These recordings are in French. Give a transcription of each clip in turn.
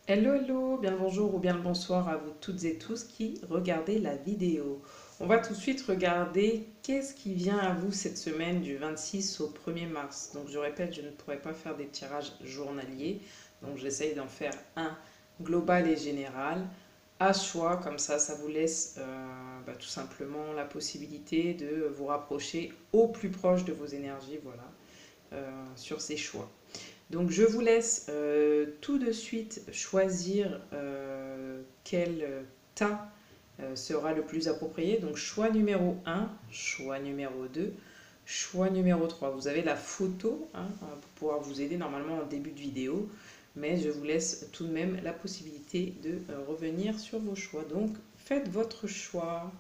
Hello, hello, bien le bonjour ou bien le bonsoir à vous toutes et tous qui regardez la vidéo. On va tout de suite regarder qu'est-ce qui vient à vous cette semaine du 26 au 1er mars. Donc je répète, je ne pourrai pas faire des tirages journaliers, donc j'essaye d'en faire un global et général à choix, comme ça vous laisse tout simplement la possibilité de vous rapprocher au plus proche de vos énergies, voilà, sur ces choix. Donc je vous laisse tout de suite choisir quel tas sera le plus approprié. Donc choix numéro un, choix numéro 2, choix numéro 3. Vous avez la photo pour pouvoir vous aider normalement en début de vidéo, mais je vous laisse tout de même la possibilité de revenir sur vos choix. Donc faites votre choix.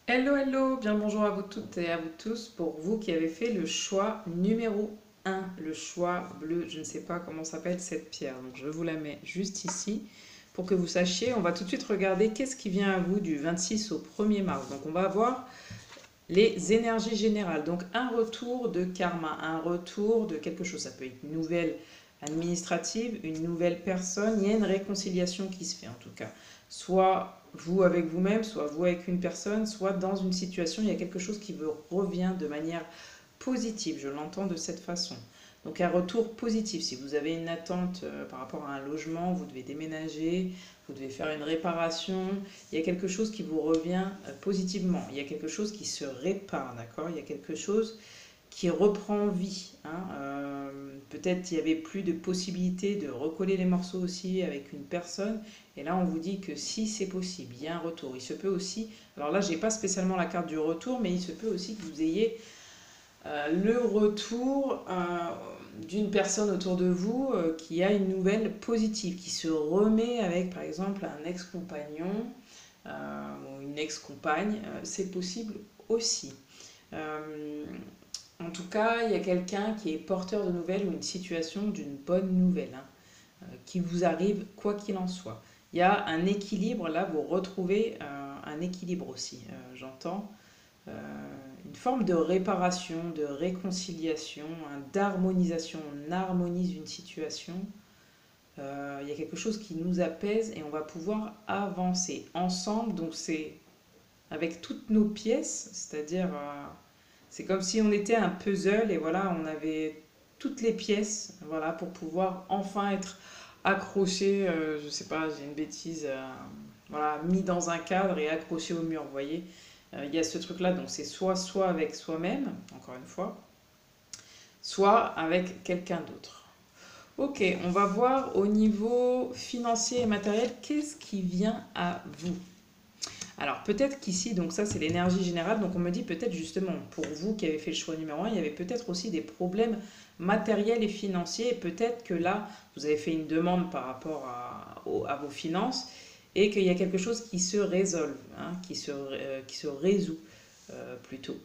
Hello, hello, bien le bonjour à vous toutes et à vous tous. Pour vous qui avez fait le choix numéro un, le choix bleu, je ne sais pas comment s'appelle cette pierre. Donc je vous la mets juste ici pour que vous sachiez. On va tout de suite regarder qu'est-ce qui vient à vous du 26 au 1er mars. Donc on va voir les énergies générales. Donc un retour de karma, un retour de quelque chose. Ça peut être une nouvelle administrative, une nouvelle personne. Il y a une réconciliation qui se fait en tout cas. Soit vous avec vous-même, soit vous avec une personne, soit dans une situation, il y a quelque chose qui vous revient de manière positive. Je l'entends de cette façon. Donc un retour positif. Si vous avez une attente par rapport à un logement, vous devez déménager, vous devez faire une réparation, il y a quelque chose qui vous revient positivement. Il y a quelque chose qui se répare, d'accord. Il y a quelque chose qui reprend vie. Peut-être il n'y avait plus de possibilité de recoller les morceaux aussi avec une personne. Et là, on vous dit que si c'est possible, il y a un retour. Il se peut aussi, alors là, j'ai pas spécialement la carte du retour, mais il se peut aussi que vous ayez le retour d'une personne autour de vous qui a une nouvelle positive, qui se remet avec, par exemple, un ex-compagnon ou une ex-compagne. C'est possible aussi. Euh, En tout cas, il y a quelqu'un qui est porteur de nouvelles ou une situation d'une bonne nouvelle qui vous arrive quoi qu'il en soit. Il y a un équilibre, là vous retrouvez un équilibre aussi, j'entends. Euh, une forme de réparation, de réconciliation, d'harmonisation. On harmonise une situation. Il y a quelque chose qui nous apaise et on va pouvoir avancer ensemble. Donc c'est avec toutes nos pièces, c'est-à-dire c'est comme si on était un puzzle et voilà, on avait toutes les pièces, voilà, pour pouvoir enfin être accroché, je sais pas, j'ai une bêtise, voilà, mis dans un cadre et accroché au mur, vous voyez. Il y a ce truc-là, donc c'est soit avec soi-même, encore une fois, soit avec quelqu'un d'autre. Ok, on va voir au niveau financier et matériel, qu'est-ce qui vient à vous. Alors peut-être qu'ici, donc ça c'est l'énergie générale, donc on me dit peut-être justement pour vous qui avez fait le choix numéro un, il y avait peut-être aussi des problèmes matériels et financiers, et peut-être que là vous avez fait une demande par rapport à vos finances et qu'il y a quelque chose qui se résolve, qui se résout plutôt.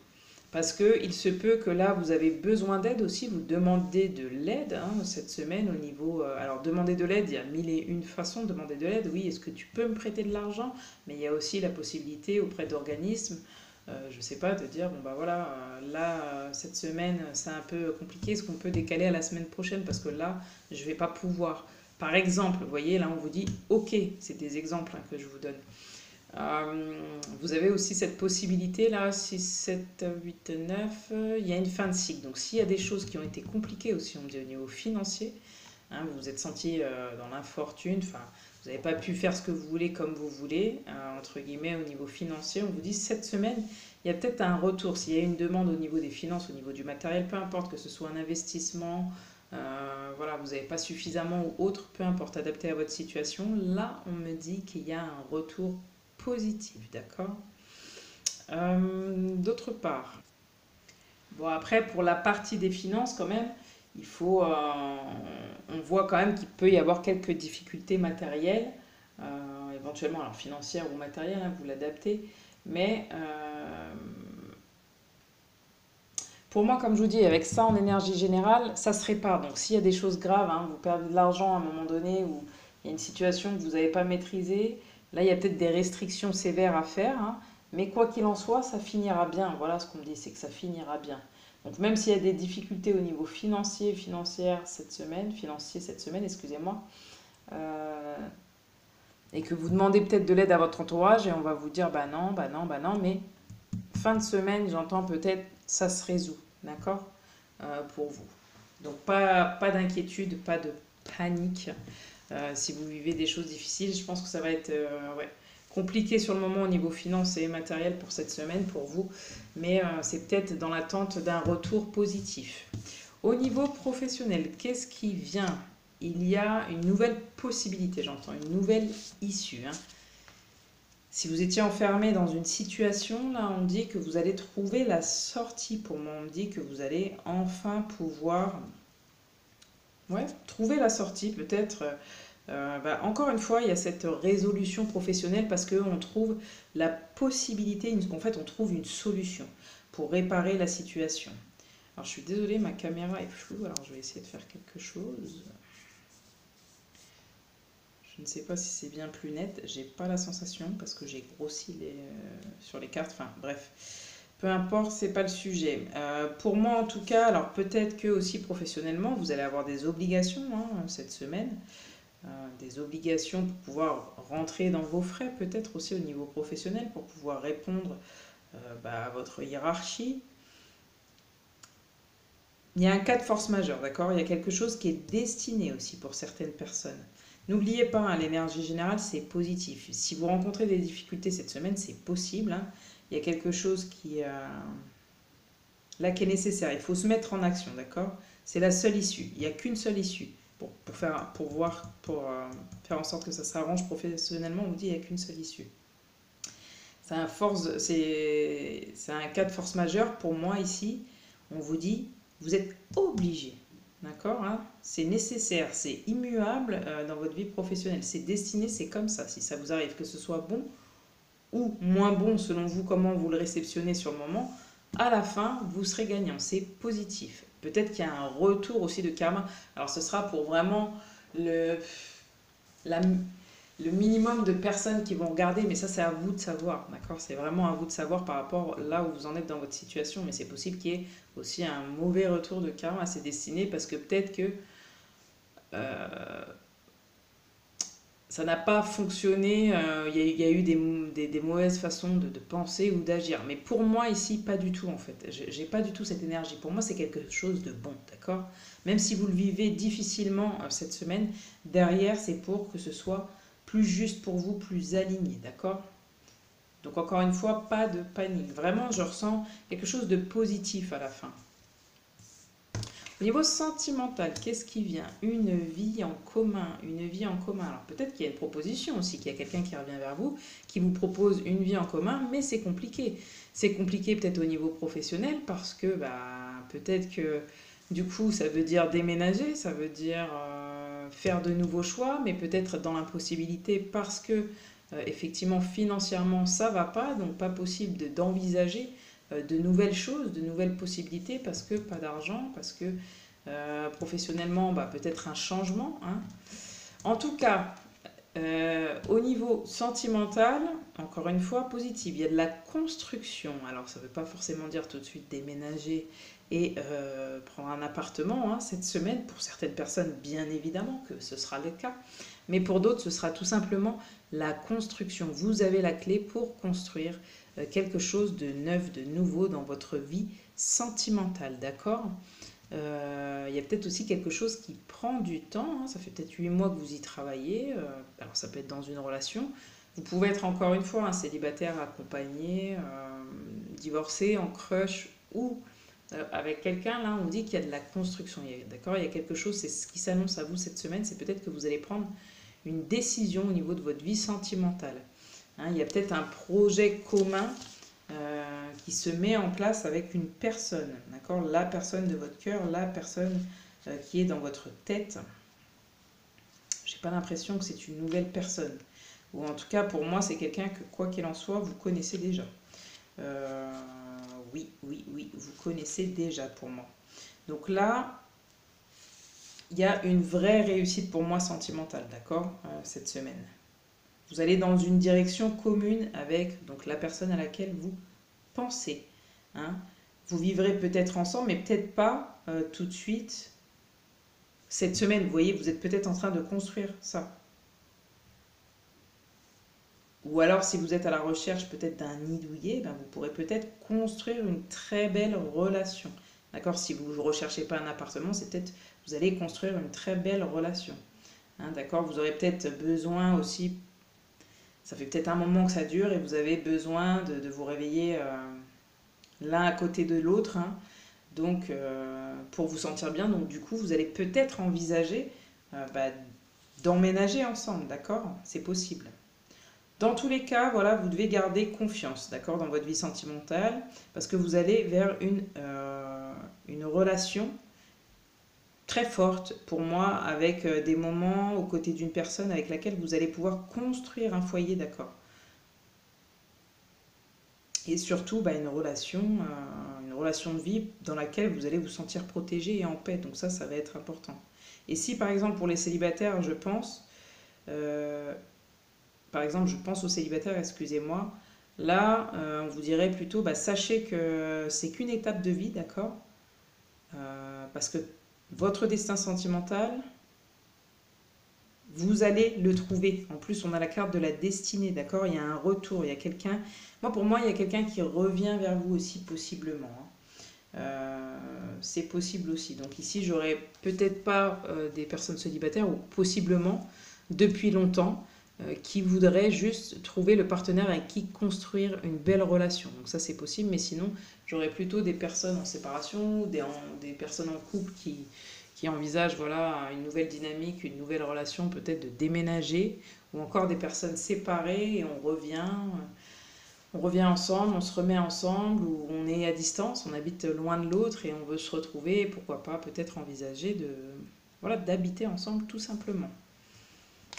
Parce qu'il se peut que là, vous avez besoin d'aide aussi, vous demandez de l'aide cette semaine au niveau... alors, demander de l'aide, il y a mille et une façons de demander de l'aide. Oui, est-ce que tu peux me prêter de l'argent? Mais il y a aussi la possibilité auprès d'organismes, je ne sais pas, de dire, bon bah voilà, là, cette semaine, c'est un peu compliqué, est-ce qu'on peut décaler à la semaine prochaine? Parce que là, je ne vais pas pouvoir. Par exemple, vous voyez, là, on vous dit, ok, c'est des exemples que je vous donne. Vous avez aussi cette possibilité là, 6, 7, 8, 9, il y a une fin de cycle. Donc s'il y a des choses qui ont été compliquées aussi, on me dit au niveau financier, vous vous êtes senti dans l'infortune, enfin, vous n'avez pas pu faire ce que vous voulez comme vous voulez, entre guillemets, au niveau financier, on vous dit cette semaine, il y a peut-être un retour. S'il y a une demande au niveau des finances, au niveau du matériel, peu importe que ce soit un investissement, voilà, vous n'avez pas suffisamment ou autre, peu importe, adapté à votre situation, là on me dit qu'il y a un retour positif, d'accord. D'autre part, bon après pour la partie des finances quand même, il faut, on voit quand même qu'il peut y avoir quelques difficultés matérielles, éventuellement alors financières ou matérielles, hein, vous l'adaptez, mais pour moi, comme je vous dis, avec ça en énergie générale, ça se répare. Donc s'il y a des choses graves, hein, vous perdez de l'argent à un moment donné ou il y a une situation que vous n'avez pas maîtrisée, là il y a peut-être des restrictions sévères à faire, hein, mais quoi qu'il en soit, ça finira bien. Voilà ce qu'on me dit, c'est que ça finira bien. Donc même s'il y a des difficultés au niveau financier cette semaine, excusez-moi, euh, et que vous demandez peut-être de l'aide à votre entourage et on va vous dire bah non, bah non, bah non, mais fin de semaine, j'entends peut-être ça se résout, d'accord, pour vous. Donc pas d'inquiétude, pas de panique. Si vous vivez des choses difficiles, je pense que ça va être ouais, compliqué sur le moment au niveau financier et matériel pour cette semaine, pour vous, mais c'est peut-être dans l'attente d'un retour positif. Au niveau professionnel, qu'est-ce qui vient? Il y a une nouvelle possibilité, j'entends, une nouvelle issue, hein. Si vous étiez enfermé dans une situation, là, on dit que vous allez trouver la sortie. Pour moi, on me dit que vous allez enfin pouvoir, ouais, trouver la sortie. Peut-être, encore une fois, il y a cette résolution professionnelle parce qu'on trouve la possibilité, en fait, on trouve une solution pour réparer la situation. Alors, je suis désolée, ma caméra est floue, alors je vais essayer de faire quelque chose. Je ne sais pas si c'est bien plus net, j'ai pas la sensation parce que j'ai grossi sur les cartes, enfin bref, peu importe, c'est pas le sujet. Pour moi en tout cas, alors peut-être que aussi professionnellement, vous allez avoir des obligations hein, cette semaine, des obligations pour pouvoir rentrer dans vos frais, peut-être aussi au niveau professionnel, pour pouvoir répondre à votre hiérarchie. Il y a un cas de force majeure, d'accord? Il y a quelque chose qui est destiné aussi pour certaines personnes. N'oubliez pas, hein, l'énergie générale, c'est positif. Si vous rencontrez des difficultés cette semaine, c'est possible, hein. Il y a quelque chose là qui est nécessaire. Il faut se mettre en action, d'accord? C'est la seule issue. Il n'y a qu'une seule issue. Pour faire en sorte que ça s'arrange professionnellement, on vous dit qu'il n'y a qu'une seule issue. C'est un cas de force majeure pour moi ici. On vous dit, vous êtes obligé, d'accord, hein, c'est nécessaire, c'est immuable dans votre vie professionnelle. C'est destiné, c'est comme ça. Si ça vous arrive, que ce soit bon ou moins bon selon vous, comment vous le réceptionnez sur le moment, à la fin, vous serez gagnant. C'est positif. Peut-être qu'il y a un retour aussi de karma. Alors ce sera pour vraiment la, le minimum de personnes qui vont regarder, mais ça c'est à vous de savoir, d'accord? C'est vraiment à vous de savoir par rapport là où vous en êtes dans votre situation, mais c'est possible qu'il y ait aussi un mauvais retour de karma à ses destinées parce que peut-être que euh, ça n'a pas fonctionné, il y a eu des mauvaises façons de penser ou d'agir. Mais pour moi ici, pas du tout en fait. J'ai pas du tout cette énergie. Pour moi, c'est quelque chose de bon, d'accord? Même si vous le vivez difficilement cette semaine, derrière, c'est pour que ce soit plus juste pour vous, plus aligné, d'accord? Donc encore une fois, pas de panique. Vraiment, je ressens quelque chose de positif à la fin. Au niveau sentimental, qu'est-ce qui vient? Une vie en commun, une vie en commun. Alors peut-être qu'il y a une proposition aussi, qu'il y a quelqu'un qui revient vers vous, qui vous propose une vie en commun, mais c'est compliqué. C'est compliqué peut-être au niveau professionnel parce que peut-être que du coup ça veut dire déménager, ça veut dire faire de nouveaux choix, mais peut-être dans l'impossibilité parce que effectivement financièrement ça va pas, donc pas possible d'envisager de nouvelles choses, de nouvelles possibilités, parce que pas d'argent, parce que professionnellement, peut-être un changement, hein. En tout cas, au niveau sentimental, encore une fois, positif. Il y a de la construction. Alors, ça ne veut pas forcément dire tout de suite déménager et prendre un appartement hein, cette semaine. Pour certaines personnes, bien évidemment que ce sera le cas. Mais pour d'autres, ce sera tout simplement la construction. Vous avez la clé pour construire quelque chose de neuf, de nouveau dans votre vie sentimentale, d'accord? Il y a peut-être aussi quelque chose qui prend du temps, hein. Ça fait peut-être 8 mois que vous y travaillez, alors ça peut être dans une relation. Vous pouvez être encore une fois un célibataire accompagné, divorcé, en crush ou avec quelqu'un. Là, on dit qu'il y a de la construction, d'accord? Il y a quelque chose, c'est ce qui s'annonce à vous cette semaine, c'est peut-être que vous allez prendre une décision au niveau de votre vie sentimentale. Hein, il y a peut-être un projet commun qui se met en place avec une personne, d'accord? La personne de votre cœur, la personne qui est dans votre tête, j'ai pas l'impression que c'est une nouvelle personne. Ou en tout cas, pour moi, c'est quelqu'un que, quoi qu'il en soit, vous connaissez déjà. Oui, vous connaissez déjà pour moi. Donc là, il y a une vraie réussite pour moi sentimentale, d'accord, cette semaine. Vous allez dans une direction commune avec donc, la personne à laquelle vous pensez. Hein. Vous vivrez peut-être ensemble, mais peut-être pas tout de suite. Cette semaine, vous voyez, vous êtes peut-être en train de construire ça. Ou alors, si vous êtes à la recherche peut-être d'un nid douillet, ben, vous pourrez peut-être construire une très belle relation. D'accord? Si vous ne recherchez pas un appartement, c'est peut-être vous allez construire une très belle relation. Hein, d'accord? Vous aurez peut-être besoin aussi, ça fait peut-être un moment que ça dure et vous avez besoin de vous réveiller l'un à côté de l'autre. Hein, donc, pour vous sentir bien, donc du coup, vous allez peut-être envisager d'emménager ensemble, d'accord? C'est possible. Dans tous les cas, voilà, vous devez garder confiance, d'accord, dans votre vie sentimentale, parce que vous allez vers une relation très forte pour moi, avec des moments aux côtés d'une personne avec laquelle vous allez pouvoir construire un foyer, d'accord. Et surtout, une relation de vie dans laquelle vous allez vous sentir protégé et en paix. Donc ça va être important. Et si par exemple pour les célibataires, par exemple, je pense aux célibataires, excusez-moi, là, on vous dirait plutôt, sachez que c'est qu'une étape de vie, d'accord. Parce que votre destin sentimental, vous allez le trouver. En plus, on a la carte de la destinée, d'accord. Il y a un retour, il y a quelqu'un... pour moi, il y a quelqu'un qui revient vers vous aussi, possiblement. C'est possible aussi. Donc ici, j'aurais peut-être pas des personnes célibataires, ou possiblement, depuis longtemps, qui voudraient juste trouver le partenaire avec qui construire une belle relation. Donc ça, c'est possible, mais sinon, j'aurais plutôt des personnes en séparation, des personnes en couple qui envisagent voilà, une nouvelle dynamique, une nouvelle relation, peut-être de déménager, ou encore des personnes séparées et on revient ensemble, on se remet ensemble, ou on est à distance, on habite loin de l'autre et on veut se retrouver, et pourquoi pas peut-être envisager d'habiter ensemble tout simplement.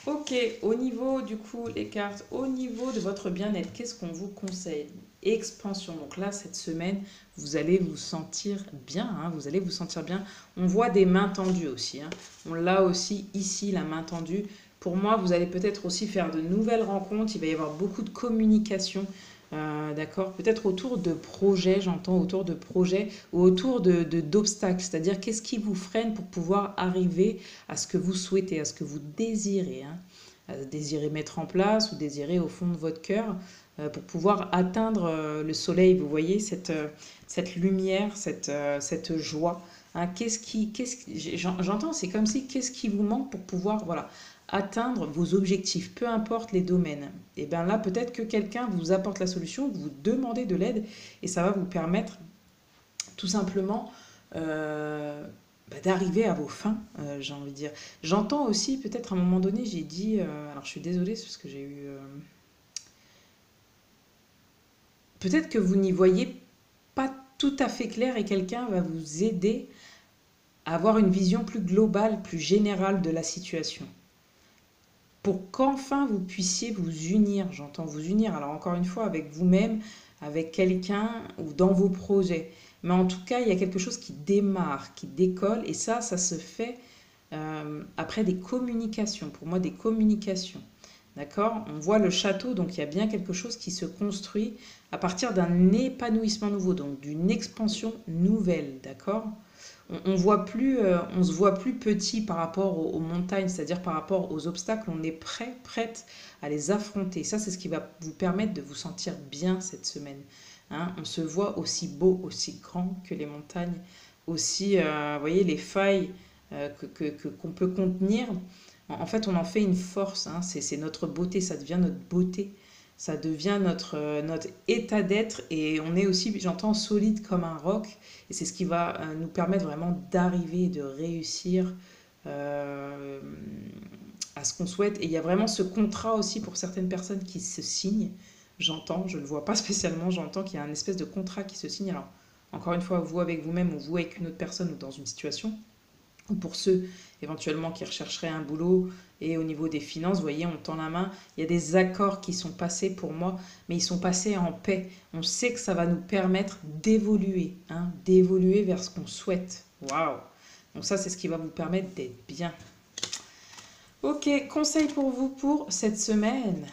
Ok, au niveau du coup, les cartes, au niveau de votre bien-être, qu'est-ce qu'on vous conseille? Expansion. Donc là, cette semaine, vous allez vous sentir bien. Hein, vous allez vous sentir bien. On voit des mains tendues aussi. Hein. On l'a aussi ici, la main tendue. Pour moi, vous allez peut-être aussi faire de nouvelles rencontres. Il va y avoir beaucoup de communication. D'accord, peut-être autour de projets, j'entends autour de projets ou autour d'obstacles, c'est-à-dire qu'est-ce qui vous freine pour pouvoir arriver à ce que vous souhaitez, à ce que vous désirez, hein, désirez mettre en place ou désirez au fond de votre cœur pour pouvoir atteindre le soleil, vous voyez, cette lumière, cette joie. Hein, j'entends, c'est comme si, qu'est-ce qui vous manque pour pouvoir, voilà, atteindre vos objectifs, peu importe les domaines. Et bien là, peut-être que quelqu'un vous apporte la solution, vous demandez de l'aide, et ça va vous permettre tout simplement d'arriver à vos fins, j'ai envie de dire. J'entends aussi, peut-être à un moment donné, j'ai dit, alors je suis désolée, c'est parce que j'ai eu... peut-être que vous n'y voyez pas tout à fait clair et quelqu'un va vous aider à avoir une vision plus globale, plus générale de la situation. Pour qu'enfin vous puissiez vous unir, j'entends vous unir, alors encore une fois avec vous-même, avec quelqu'un ou dans vos projets. Mais en tout cas, il y a quelque chose qui démarre, qui décolle, et ça se fait après des communications, pour moi des communications. D'accord? On voit le château, donc il y a bien quelque chose qui se construit à partir d'un épanouissement nouveau, donc d'une expansion nouvelle, d'accord? On se voit plus petit par rapport aux montagnes, c'est-à-dire par rapport aux obstacles, on est prête à les affronter. Ça, c'est ce qui va vous permettre de vous sentir bien cette semaine. Hein, on se voit aussi beau, aussi grand que les montagnes, aussi, vous voyez, les failles qu'on peut contenir. En fait, on en fait une force. Hein, c'est notre beauté, ça devient notre beauté. Ça devient notre état d'être et on est aussi, j'entends, solide comme un roc. Et c'est ce qui va nous permettre vraiment d'arriver et de réussir à ce qu'on souhaite. Et il y a vraiment ce contrat aussi pour certaines personnes qui se signent. J'entends, je ne le vois pas spécialement, j'entends qu'il y a un espèce de contrat qui se signe. Alors, encore une fois, vous avec vous-même ou vous avec une autre personne ou dans une situation ou pour ceux éventuellement qui rechercheraient un boulot. Et au niveau des finances, vous voyez, on tend la main. Il y a des accords qui sont passés pour moi, mais ils sont passés en paix. On sait que ça va nous permettre d'évoluer, hein, d'évoluer vers ce qu'on souhaite. Waouh! Donc ça, c'est ce qui va vous permettre d'être bien. Ok, conseil pour vous pour cette semaine.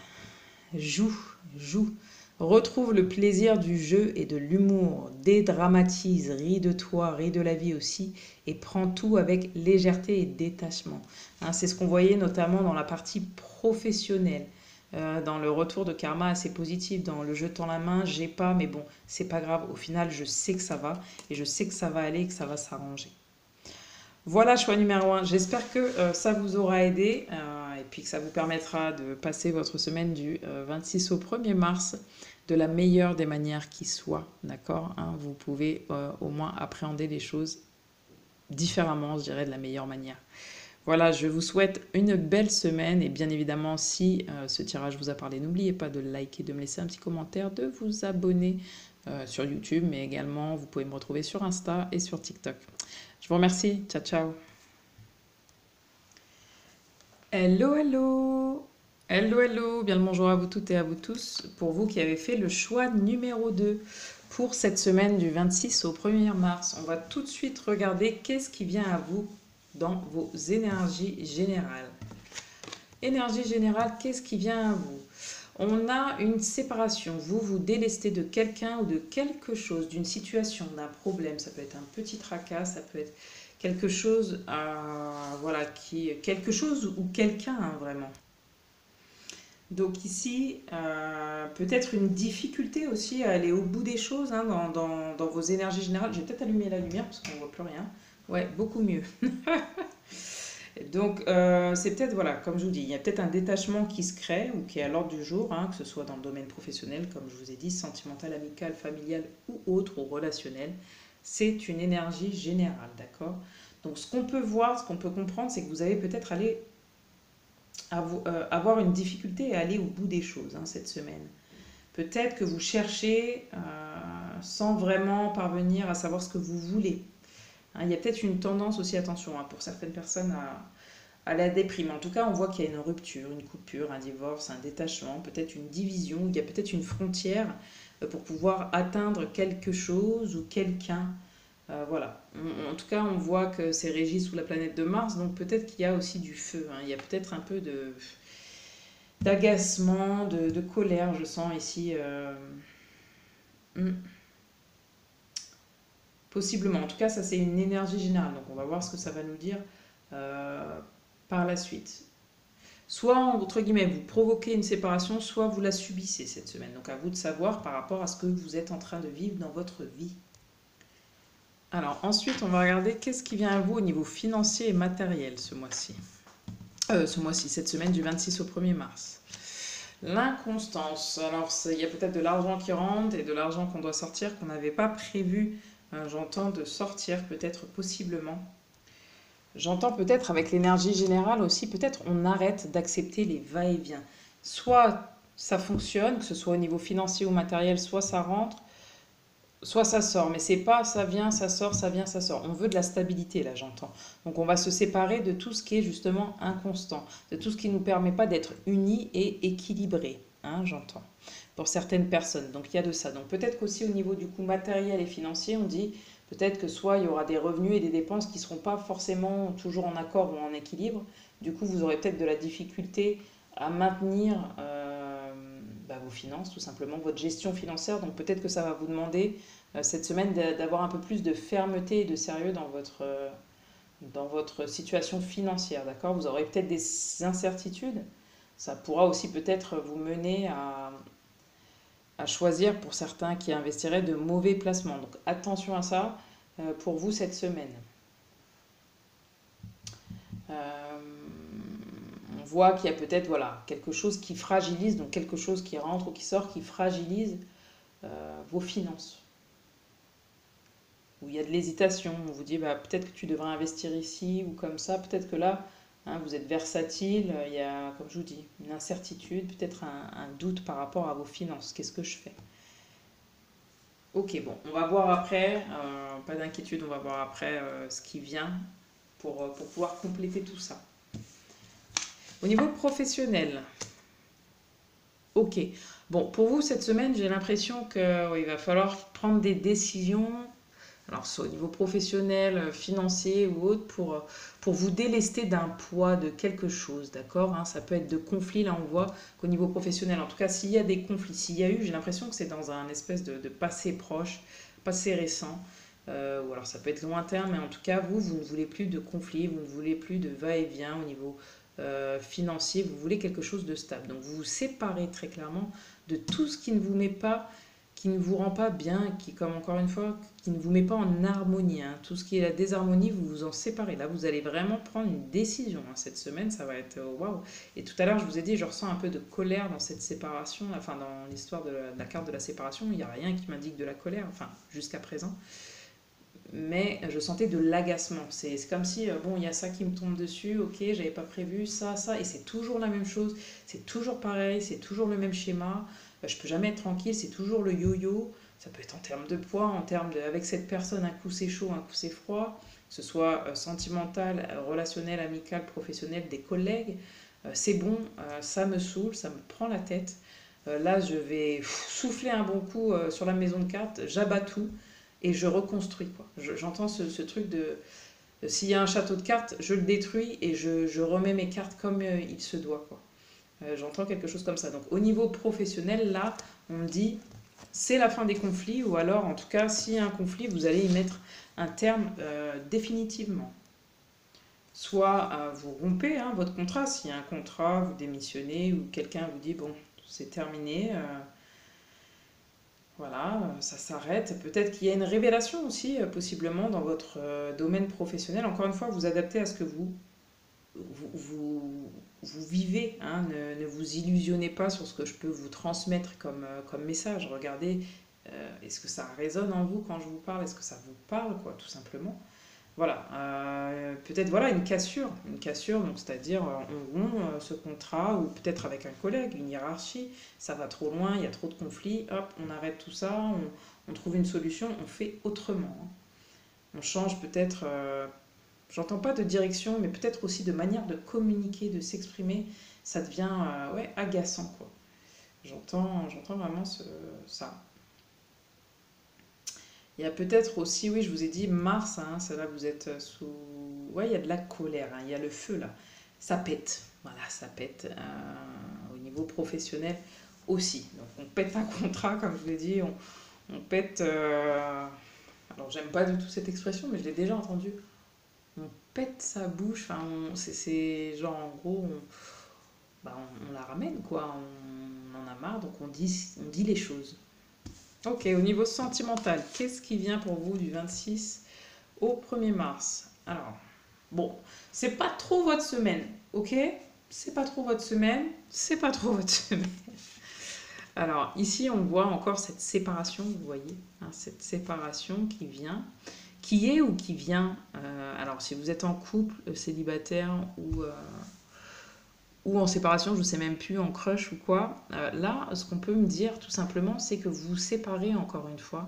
Joue, joue. Retrouve le plaisir du jeu et de l'humour. Dédramatise, ris de toi, ris de la vie aussi. Et prends tout avec légèreté et détachement. Hein, c'est ce qu'on voyait notamment dans la partie professionnelle. Dans le retour de karma assez positif, dans le je tends la main, j'ai pas, mais bon, c'est pas grave. Au final, je sais que ça va et je sais que ça va aller et que ça va s'arranger. Voilà, choix numéro 1. J'espère que ça vous aura aidé et puis que ça vous permettra de passer votre semaine du 26 au 1er mars de la meilleure des manières qui soit. D'accord, hein, vous pouvez au moins appréhender les choses différemment, je dirais, de la meilleure manière. Voilà, je vous souhaite une belle semaine et bien évidemment, si ce tirage vous a parlé, n'oubliez pas de liker, de me laisser un petit commentaire, de vous abonner sur YouTube, mais également vous pouvez me retrouver sur Insta et sur TikTok. Je vous remercie. Ciao, ciao. Hello, hello. Hello, hello. Bien le bonjour à vous toutes et à vous tous. Pour vous qui avez fait le choix numéro 2 pour cette semaine du 26 au 1er mars, on va tout de suite regarder qu'est-ce qui vient à vous dans vos énergies générales. Énergie générale, qu'est-ce qui vient à vous? On a une séparation. Vous vous délestez de quelqu'un ou de quelque chose, d'une situation, d'un problème. Ça peut être un petit tracas, ça peut être quelque chose, voilà, quelque chose ou quelqu'un, hein, vraiment. Donc ici, peut-être une difficulté aussi à aller au bout des choses, hein, dans vos énergies générales. Je vais peut-être allumer la lumière parce qu'on ne voit plus rien. Ouais, beaucoup mieux. Donc, c'est peut-être, voilà, comme je vous dis, il y a peut-être un détachement qui se crée ou qui est à l'ordre du jour, hein, que ce soit dans le domaine professionnel, comme je vous ai dit, sentimental, amical, familial ou autre, ou relationnel. C'est une énergie générale, d'accord? Donc, ce qu'on peut voir, ce qu'on peut comprendre, c'est que vous allez peut-être avoir une difficulté à aller au bout des choses, hein, cette semaine. Peut-être que vous cherchez sans vraiment parvenir à savoir ce que vous voulez. Hein, il y a peut-être une tendance aussi, attention, hein, pour certaines personnes à la déprime. En tout cas, on voit qu'il y a une rupture, une coupure, un divorce, un détachement, peut-être une division, il y a peut-être une frontière pour pouvoir atteindre quelque chose ou quelqu'un. Voilà. En tout cas, on voit que c'est régi sous la planète de Mars, donc peut-être qu'il y a aussi du feu, hein. Il y a peut-être un peu d'agacement, de colère, je sens ici. Hmm. Possiblement. En tout cas, ça c'est une énergie générale. Donc on va voir ce que ça va nous dire euh, par la suite. Soit, entre guillemets, vous provoquez une séparation, soit vous la subissez cette semaine. Donc à vous de savoir par rapport à ce que vous êtes en train de vivre dans votre vie. Alors ensuite, on va regarder qu'est-ce qui vient à vous au niveau financier et matériel ce mois-ci. Cette semaine du 26 au 1er mars. L'inconstance. Alors, il y a peut-être de l'argent qui rentre et de l'argent qu'on doit sortir qu'on n'avait pas prévu. J'entends de sortir, peut-être possiblement. J'entends peut-être avec l'énergie générale aussi, peut-être on arrête d'accepter les va-et-vient. Soit ça fonctionne, que ce soit au niveau financier ou matériel, soit ça rentre, soit ça sort. Mais c'est pas ça vient, ça sort, ça vient, ça sort. On veut de la stabilité, là, j'entends. Donc on va se séparer de tout ce qui est justement inconstant, de tout ce qui ne nous permet pas d'être unis et équilibrés, hein, j'entends, pour certaines personnes. Donc il y a de ça. Donc peut-être qu'aussi au niveau du coût matériel et financier, on dit peut-être que soit il y aura des revenus et des dépenses qui ne seront pas forcément toujours en accord ou en équilibre. Du coup, vous aurez peut-être de la difficulté à maintenir vos finances, tout simplement, votre gestion financière. Donc peut-être que ça va vous demander cette semaine d'avoir un peu plus de fermeté et de sérieux dans votre situation financière. D'accord? Vous aurez peut-être des incertitudes. Ça pourra aussi peut-être vous mener à choisir pour certains qui investiraient de mauvais placements. Donc attention à ça pour vous cette semaine. On voit qu'il y a peut-être voilà, quelque chose qui fragilise, donc quelque chose qui rentre ou qui sort, qui fragilise vos finances. Où il y a de l'hésitation, on vous dit bah, peut-être que tu devrais investir ici ou comme ça, peut-être que là, hein, vous êtes versatile, il y a, comme je vous dis, une incertitude, peut-être un doute par rapport à vos finances. Qu'est-ce que je fais? Ok, bon, on va voir après, pas d'inquiétude, on va voir après ce qui vient pour pouvoir compléter tout ça. Au niveau professionnel, ok. Bon, pour vous, cette semaine, j'ai l'impression qu'il va falloir prendre des décisions, alors soit au niveau professionnel, financier ou autre, pour vous délester d'un poids de quelque chose, d'accord, hein. Ça peut être de conflits, là on voit qu'au niveau professionnel, en tout cas, s'il y a des conflits, s'il y a eu, j'ai l'impression que c'est dans un espèce de passé proche, passé récent, ou alors ça peut être lointain, mais en tout cas, vous ne voulez plus de conflits, vous ne voulez plus de va-et-vient au niveau financier, vous voulez quelque chose de stable. Donc vous vous séparez très clairement de tout ce qui ne vous met pas, qui ne vous rend pas bien, qui, comme encore une fois, qui ne vous met pas en harmonie, hein. Tout ce qui est la désharmonie, vous vous en séparez. Là, vous allez vraiment prendre une décision, hein. Cette semaine, ça va être waouh. Et tout à l'heure, je vous ai dit, je ressens un peu de colère dans cette séparation, enfin dans l'histoire de la carte de la séparation, il n'y a rien qui m'indique de la colère, enfin jusqu'à présent. Mais je sentais de l'agacement. C'est comme si, bon, il y a ça qui me tombe dessus, ok, j'avais pas prévu ça, et c'est toujours la même chose, c'est toujours pareil, c'est toujours le même schéma, je peux jamais être tranquille, c'est toujours le yo-yo, ça peut être en termes de poids, en termes de, avec cette personne, un coup c'est chaud, un coup c'est froid, que ce soit sentimental, relationnel, amical, professionnel, des collègues, c'est bon, ça me saoule, ça me prend la tête. Là, je vais souffler un bon coup sur la maison de cartes, j'abats tout et je reconstruis, quoi. J'entends ce truc de s'il y a un château de cartes, je le détruis et je remets mes cartes comme il se doit, quoi. J'entends quelque chose comme ça. Donc au niveau professionnel, là, on me dit c'est la fin des conflits, ou alors en tout cas, s'il y a un conflit, vous allez y mettre un terme définitivement. Soit vous rompez, hein, votre contrat, s'il y a un contrat, vous démissionnez, ou quelqu'un vous dit bon, c'est terminé. Voilà, ça s'arrête. Peut-être qu'il y a une révélation aussi, possiblement, dans votre domaine professionnel. Encore une fois, vous adaptez à ce que vous vivez, hein. Ne vous illusionnez pas sur ce que je peux vous transmettre comme message. Regardez, est-ce que ça résonne en vous quand je vous parle? Est-ce que ça vous parle, quoi, tout simplement? Voilà, peut-être voilà une cassure, donc c'est-à-dire on rompt ce contrat, ou peut-être avec un collègue, une hiérarchie, ça va trop loin, il y a trop de conflits, hop, on arrête tout ça, on trouve une solution, on fait autrement, hein. On change peut-être, j'entends pas de direction, mais peut-être aussi de manière de communiquer, de s'exprimer, ça devient ouais, agaçant, quoi. J'entends vraiment ça. Il y a peut-être aussi, oui, je vous ai dit Mars, hein, c'est là vous êtes sous. Ouais, il y a de la colère, hein, il y a le feu là. Ça pète, voilà, ça pète au niveau professionnel aussi. Donc on pète un contrat, comme je vous l'ai dit, on pète. Alors j'aime pas du tout cette expression, mais je l'ai déjà entendue. On pète sa bouche, enfin, c'est genre en gros, bah, on la ramène quoi, on en a marre, donc on dit les choses. Ok, au niveau sentimental, qu'est-ce qui vient pour vous du 26 au 1er mars? Alors, bon, c'est pas trop votre semaine, ok? C'est pas trop votre semaine, c'est pas trop votre semaine. Alors, ici, on voit encore cette séparation, vous voyez, hein, cette séparation qui est ou qui vient. Alors, si vous êtes en couple, célibataire ou en séparation, je ne sais même plus, en crush ou quoi. Là, ce qu'on peut me dire tout simplement, c'est que vous vous séparez encore une fois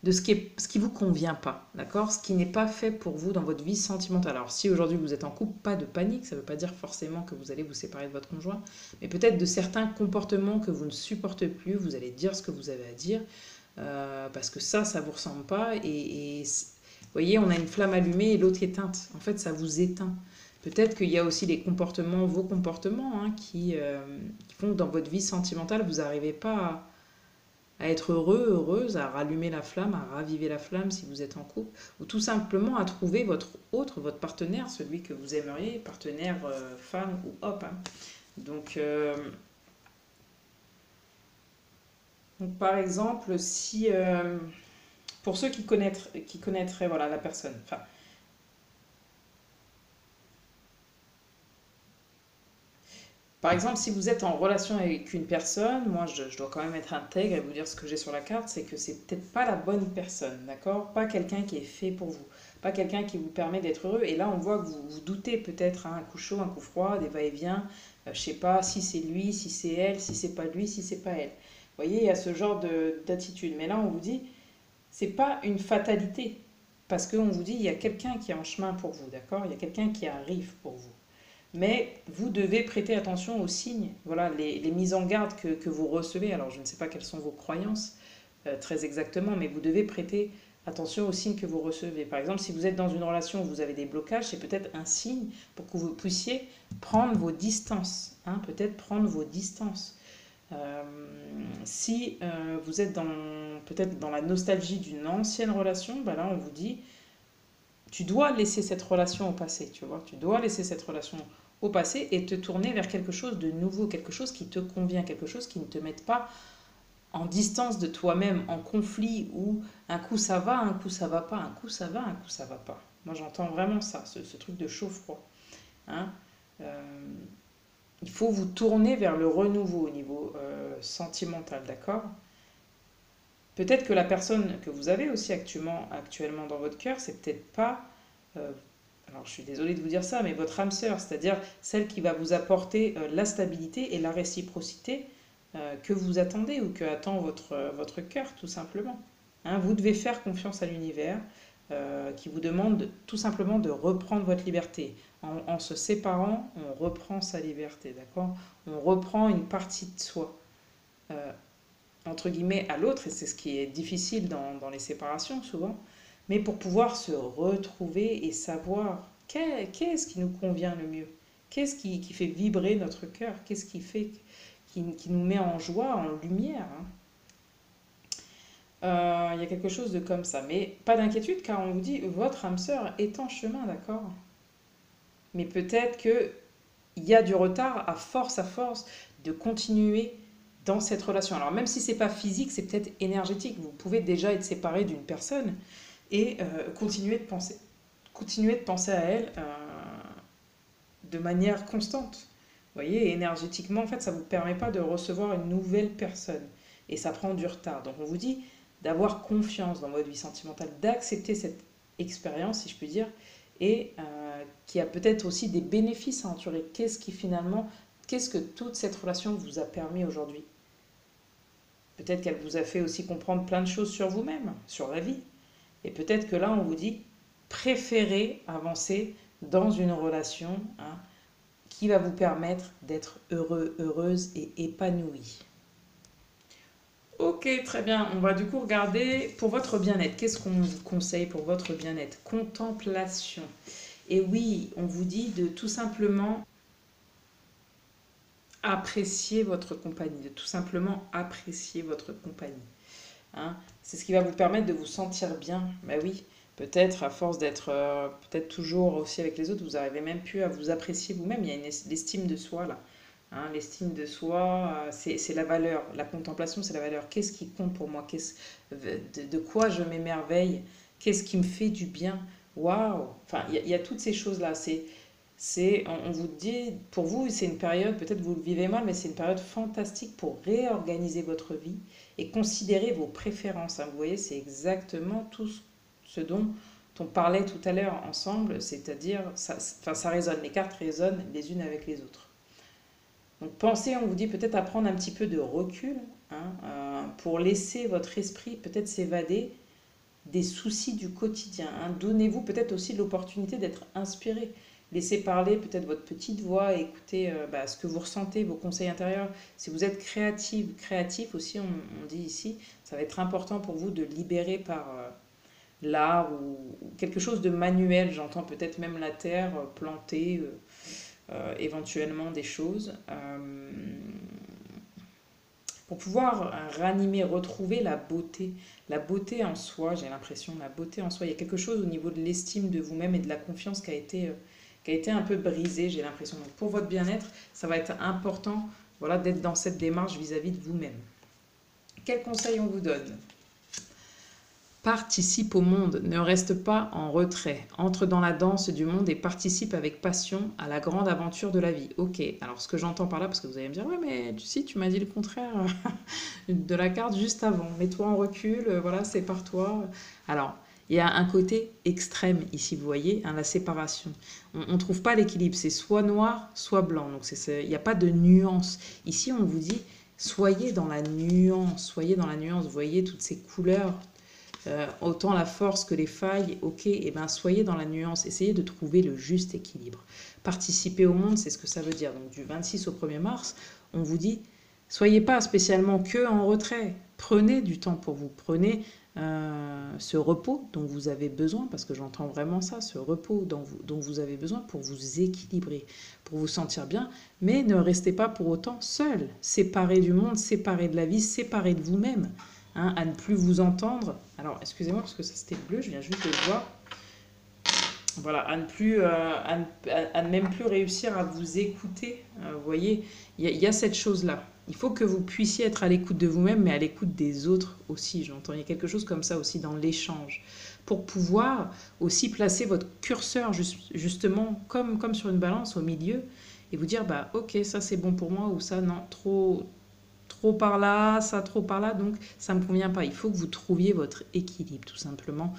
de ce qui vous convient pas, d'accord? Ce qui n'est pas fait pour vous dans votre vie sentimentale. Alors si aujourd'hui vous êtes en couple, pas de panique, ça ne veut pas dire forcément que vous allez vous séparer de votre conjoint, mais peut-être de certains comportements que vous ne supportez plus, vous allez dire ce que vous avez à dire, parce que ça ne vous ressemble pas, et vous voyez, on a une flamme allumée et l'autre éteinte. En fait, ça vous éteint. Peut-être qu'il y a aussi les comportements, vos comportements, hein, qui font que dans votre vie sentimentale, vous n'arrivez pas à être heureux, heureuse, à rallumer la flamme, à raviver la flamme si vous êtes en couple, ou tout simplement à trouver votre partenaire, celui que vous aimeriez, partenaire femme ou homme, hein. Donc, par exemple, si pour ceux qui connaîtraient voilà, la personne, enfin, par exemple, si vous êtes en relation avec une personne, moi je dois quand même être intègre et vous dire ce que j'ai sur la carte, c'est que c'est peut-être pas la bonne personne, d'accord? Pas quelqu'un qui est fait pour vous, pas quelqu'un qui vous permet d'être heureux. Et là, on voit que vous doutez peut-être, hein, un coup chaud, un coup froid, des va-et-vient. Je sais pas si c'est lui, si c'est elle, si c'est pas lui, si c'est pas elle. Vous voyez, il y a ce genre d'attitude. Mais là, on vous dit, c'est pas une fatalité. parce qu'on vous dit, il y a quelqu'un qui est en chemin pour vous, d'accord? Il y a quelqu'un qui arrive pour vous. Mais vous devez prêter attention aux signes, voilà, les mises en garde que vous recevez. Alors, je ne sais pas quelles sont vos croyances très exactement, mais vous devez prêter attention aux signes que vous recevez. Par exemple, si vous êtes dans une relation où vous avez des blocages, c'est peut-être un signe pour que vous puissiez prendre vos distances, hein, peut-être prendre vos distances. Si vous êtes peut-être dans la nostalgie d'une ancienne relation, ben là on vous dit, tu dois laisser cette relation au passé, tu vois, tu dois laisser cette relation au passé et te tourner vers quelque chose de nouveau, quelque chose qui te convient, quelque chose qui ne te mette pas en distance de toi-même, en conflit, où un coup ça va, un coup ça va pas, un coup ça va, un coup ça va pas. Moi j'entends vraiment ça, ce truc de chaud-froid. Hein. Il faut vous tourner vers le renouveau au niveau sentimental, d'accord? Peut-être que la personne que vous avez aussi actuellement dans votre cœur, c'est peut-être pas, alors je suis désolée de vous dire ça, mais votre âme sœur, c'est-à-dire celle qui va vous apporter la stabilité et la réciprocité que vous attendez ou que attend votre cœur, tout simplement. Hein, vous devez faire confiance à l'univers qui vous demande tout simplement de reprendre votre liberté. En se séparant, on reprend sa liberté, d'accord? On reprend une partie de soi. Entre guillemets à l'autre, et c'est ce qui est difficile dans les séparations souvent, mais pour pouvoir se retrouver et savoir qu'est-ce qui nous convient le mieux, qu'est-ce qui fait vibrer notre cœur, qu'est-ce qui fait, qui nous met en joie, en lumière. Hein. Il y a quelque chose de comme ça, mais pas d'inquiétude car on vous dit votre âme sœur est en chemin, d'accord? Mais peut-être que il y a du retard à force de continuer dans cette relation. Alors même si c'est pas physique, c'est peut-être énergétique. Vous pouvez déjà être séparé d'une personne et continuer de penser à elle de manière constante. Vous voyez, énergétiquement, en fait, ça ne vous permet pas de recevoir une nouvelle personne. Et ça prend du retard. Donc on vous dit d'avoir confiance dans votre vie sentimentale, d'accepter cette expérience, si je puis dire, et qui a peut-être aussi des bénéfices à en tirer. Qu'est-ce que toute cette relation vous a permis aujourd'hui? Peut-être qu'elle vous a fait aussi comprendre plein de choses sur vous-même, sur la vie. Et peut-être que là, on vous dit, préférez avancer dans une relation qui va vous permettre d'être heureux, heureuse et épanouie. Ok, très bien. On va du coup regarder pour votre bien-être. Qu'est-ce qu'on vous conseille pour votre bien-être? Contemplation. Et oui, on vous dit de tout simplement apprécier votre compagnie, de tout simplement apprécier votre compagnie. Hein, c'est ce qui va vous permettre de vous sentir bien. Ben oui, peut-être à force d'être peut-être toujours aussi avec les autres, vous n'arrivez même plus à vous apprécier vous-même. Il y a une estime de soi là. Hein, l'estime de soi, c'est la valeur. La contemplation, c'est la valeur. Qu'est-ce qui compte pour moi? De quoi je m'émerveille? Qu'est-ce qui me fait du bien? Waouh! Enfin, il y a toutes ces choses-là. On vous dit, pour vous, c'est une période, peut-être vous le vivez mal, mais c'est une période fantastique pour réorganiser votre vie et considérer vos préférences. Hein. Vous voyez, c'est exactement tout ce dont on parlait tout à l'heure ensemble, c'est-à-dire, ça résonne, les cartes résonnent les unes avec les autres. Donc pensez, on vous dit peut-être à prendre un petit peu de recul pour laisser votre esprit peut-être s'évader des soucis du quotidien. Hein. Donnez-vous peut-être aussi l'opportunité d'être inspiré. Laissez parler peut-être votre petite voix, écoutez ce que vous ressentez, vos conseils intérieurs. Si vous êtes créatif aussi, on dit ici, ça va être important pour vous de libérer par l'art ou quelque chose de manuel. J'entends peut-être même la terre, planter éventuellement des choses. Pour pouvoir ranimer, retrouver la beauté en soi, j'ai l'impression, la beauté en soi. Il y a quelque chose au niveau de l'estime de vous-même et de la confiance qui a été un peu brisée, j'ai l'impression. Donc pour votre bien-être, ça va être important voilà, d'être dans cette démarche vis-à-vis de vous-même. Quel conseil on vous donne? Participe au monde, ne reste pas en retrait. Entre dans la danse du monde et participe avec passion à la grande aventure de la vie. Ok, alors ce que j'entends par là, parce que vous allez me dire, ouais mais tu m'as dit le contraire de la carte juste avant. Mets-toi en recul, voilà, sépare-toi. Alors, il y a un côté extrême ici, vous voyez, hein, la séparation. On ne trouve pas l'équilibre, c'est soit noir, soit blanc. Donc il n'y a pas de nuance. Ici, on vous dit, soyez dans la nuance, vous voyez toutes ces couleurs autant la force que les failles, ok, et ben soyez dans la nuance, essayez de trouver le juste équilibre. Participer au monde, c'est ce que ça veut dire. Donc du 26 au 1er mars, on vous dit, soyez pas spécialement que en retrait, prenez du temps pour vous, prenez ce repos dont vous avez besoin, parce que j'entends vraiment ça, ce repos dont vous avez besoin pour vous équilibrer, pour vous sentir bien, mais ne restez pas pour autant seul, séparé du monde, séparé de la vie, séparé de vous-même, hein, à ne plus vous entendre. Alors, excusez-moi, parce que ça c'était bleu, je viens juste de le voir. Voilà, à ne même plus réussir à vous écouter. Vous voyez, il y a cette chose-là. Il faut que vous puissiez être à l'écoute de vous-même, mais à l'écoute des autres aussi. J'entends, il y a quelque chose comme ça aussi dans l'échange. Pour pouvoir aussi placer votre curseur justement comme sur une balance au milieu et vous dire, bah ok, ça c'est bon pour moi ou ça non, trop par là, ça trop par là, donc ça ne me convient pas. Il faut que vous trouviez votre équilibre tout simplement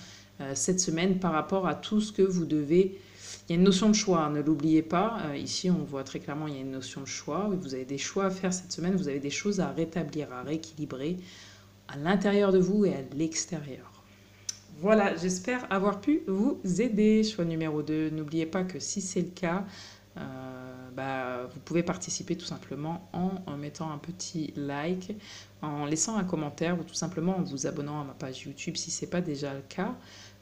cette semaine par rapport à tout ce que vous devez. Il y a une notion de choix, hein, ne l'oubliez pas. Ici, on voit très clairement, il y a une notion de choix. Vous avez des choix à faire cette semaine, vous avez des choses à rétablir, à rééquilibrer à l'intérieur de vous et à l'extérieur. Voilà, j'espère avoir pu vous aider. Choix numéro 2. N'oubliez pas que si c'est le cas, vous pouvez participer tout simplement en mettant un petit like, en laissant un commentaire ou tout simplement en vous abonnant à ma page YouTube si ce n'est pas déjà le cas.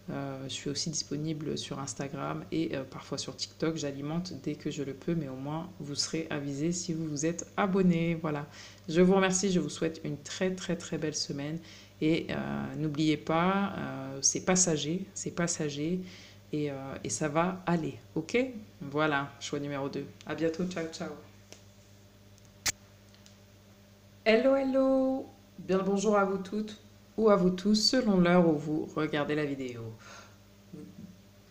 Je suis aussi disponible sur Instagram et parfois sur TikTok. J'alimente dès que je le peux, mais au moins vous serez avisé si vous vous êtes abonné. Voilà. Je vous remercie, je vous souhaite une très très très belle semaine. Et n'oubliez pas, c'est passager et ça va aller. Ok? Voilà, choix numéro 2. À bientôt, ciao ciao. Hello hello, bien le bonjour à vous toutes ou à vous tous selon l'heure où vous regardez la vidéo.